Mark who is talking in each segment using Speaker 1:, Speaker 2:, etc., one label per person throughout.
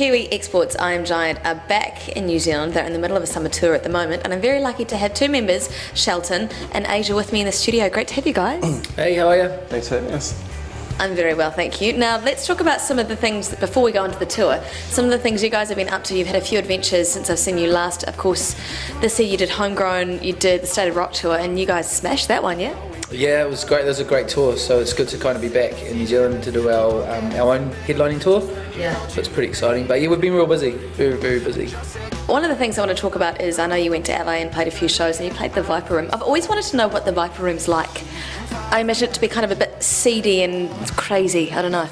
Speaker 1: Kiwi exports I Am Giant are back in New Zealand. They're in the middle of a summer tour at the moment, and I'm very lucky to have two members, Shelton and Aja, with me in the studio. Great to have you guys.
Speaker 2: Hey, how are you?
Speaker 3: Thanks for having us.
Speaker 1: I'm very well, thank you. Now let's talk about some of the things that, before we go into the tour, some of the things you guys have been up to. You've had a few adventures since I've seen you last. Of course, this year you did Homegrown, you did the State of Rock tour, and you guys smashed that one, yeah?
Speaker 2: Yeah, it was great. It was a great tour, so it's good to kind of be back in New Zealand to do our own headlining tour.
Speaker 1: Yeah.
Speaker 2: So it's pretty exciting. But yeah, we've been real busy, very, very busy.
Speaker 1: One of the things I want to talk about is, I know you went to LA and played a few shows, and you played the Viper Room. I've always wanted to know what the Viper Room's like. I imagine it to be kind of a bit seedy and crazy, I don't know.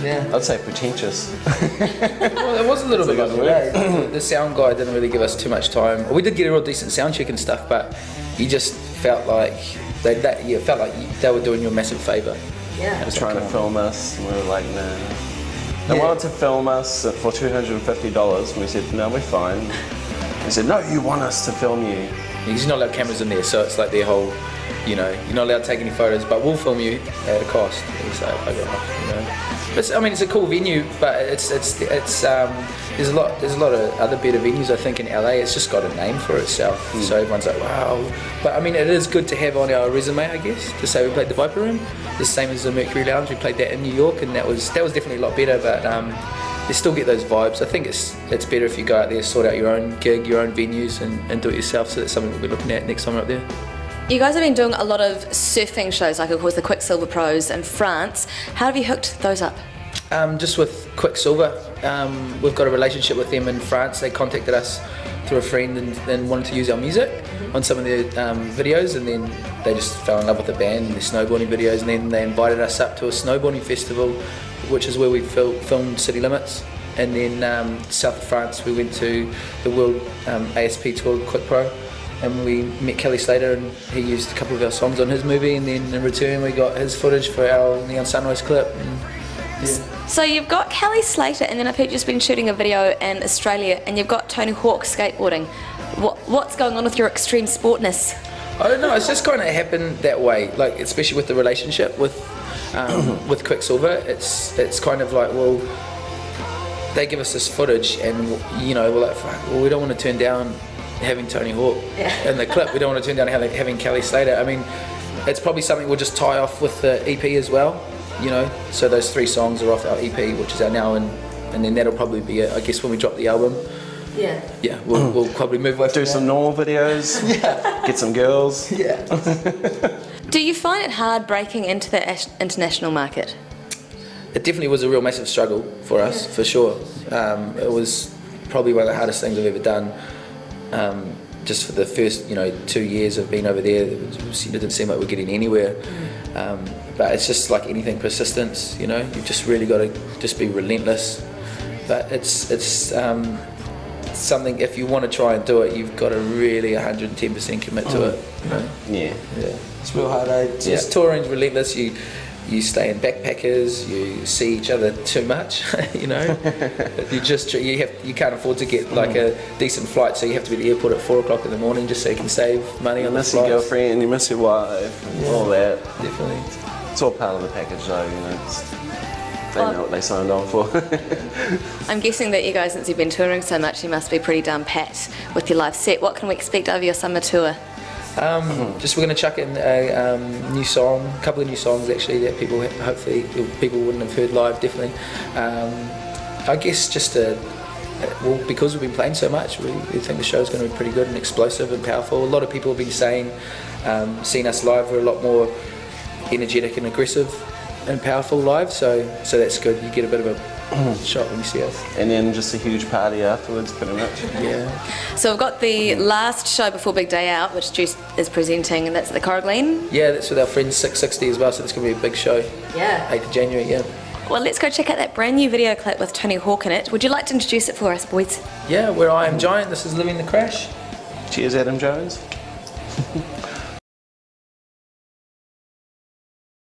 Speaker 3: Yeah, I'd say pretentious.
Speaker 2: Well, it was a little bit like that. The sound guy didn't really give us too much time. We did get a real decent sound check and stuff, but you just felt like they were doing you a massive favour.
Speaker 1: Yeah.
Speaker 3: They were trying to film us, and we were like, nah. They wanted to film us for $250, and we said, no, we're fine. They said, no, you want us to film you.
Speaker 2: Because you're not allowed cameras in there, so it's like their whole, you know, you're not allowed to take any photos, but we'll film you at a cost. And so I got off, you know. But I mean, it's a cool venue, but there's a lot of other better venues I think in LA. It's just got a name for itself, so everyone's like, wow. But I mean, it is good to have on our resume, I guess, to say we played the Viper Room, the same as the Mercury Lounge. We played that in New York, and that was definitely a lot better. But you still get those vibes. I think it's better if you go out there, sort out your own gig, your own venues, and do it yourself. So that's something we'll be looking at next time we're up there.
Speaker 1: You guys have been doing a lot of surfing shows, like of course the Quicksilver Pros in France. How have you hooked those up?
Speaker 2: Just with Quicksilver. We've got a relationship with them in France. They contacted us through a friend and wanted to use our music on some of their videos, and then they just fell in love with the band and their snowboarding videos, and then they invited us up to a snowboarding festival, which is where we filmed City Limits. And then south of France we went to the World ASP Tour Quick Pro, and we met Kelly Slater, and he used a couple of our songs on his movie, and then in return we got his footage for our Neon Sunrise clip. And, yeah.
Speaker 1: So you've got Kelly Slater, and then I've heard you've been shooting a video in Australia, and you've got Tony Hawk skateboarding. What's going on with your extreme sportness?
Speaker 2: I don't know, it's just kind of happened that way, like especially with the relationship with Quicksilver. It's kind of like, well, they give us this footage, and you know, we're like, fuck, well, we don't want to turn down having Tony Hawk in the clip. We don't want to turn down having Kelly Slater. I mean, it's probably something we'll just tie off with the EP as well, you know. So those 3 songs are off our EP, which is out now, and then that'll probably be it, I guess, when we drop the album. Yeah. Yeah, we'll probably move away.
Speaker 3: Do some normal videos. Yeah. Get some girls.
Speaker 2: Yeah.
Speaker 1: Do you find it hard breaking into the international market?
Speaker 2: It definitely was a real massive struggle for us, for sure. It was probably one of the hardest things I've ever done. Just for the first, 2 years of being over there, it didn't seem like we're getting anywhere. But it's just like anything, persistence. You know, you've just really got to just be relentless. But it's something. If you want to try and do it, you've got to really 110% commit to it. You know?
Speaker 3: Yeah.
Speaker 2: It's real hard. Just touring's relentless. You stay in backpackers, you see each other too much, you know. You can't afford to get like a decent flight, so you have to be at the airport at 4 o'clock in the morning just so you can save money on the flights.
Speaker 3: You miss your girlfriend, you miss your wife, all that.
Speaker 2: Definitely.
Speaker 3: It's all part of the package though, you know. They know what they signed on for.
Speaker 1: I'm guessing that you guys, since you've been touring so much, you must be pretty down pat with your live set. What can we expect over your summer tour?
Speaker 2: Just we're going to chuck in a new song, a couple of new songs actually that hopefully people wouldn't have heard live, definitely. I guess just because we've been playing so much, we think the show's going to be pretty good and explosive and powerful. A lot of people have been saying, seeing us live, we're a lot more energetic and aggressive and powerful live, so that's good. You get a bit of a shot when you see us. And
Speaker 3: then just a huge party afterwards, pretty much.
Speaker 2: Yeah.
Speaker 1: So we've got the last show before Big Day Out, which Juice is presenting, and that's at the Corrigleen.
Speaker 2: Yeah, that's with our friends 660 as well, so that's going to be a big show.
Speaker 1: Yeah.
Speaker 2: 8th of January, yeah.
Speaker 1: Well, let's go check out that brand new video clip with Tony Hawk in it. Would you like to introduce it for us, boys?
Speaker 2: Yeah, we're I Am Giant. This is Living the Crash.
Speaker 3: Cheers, Adam Jones.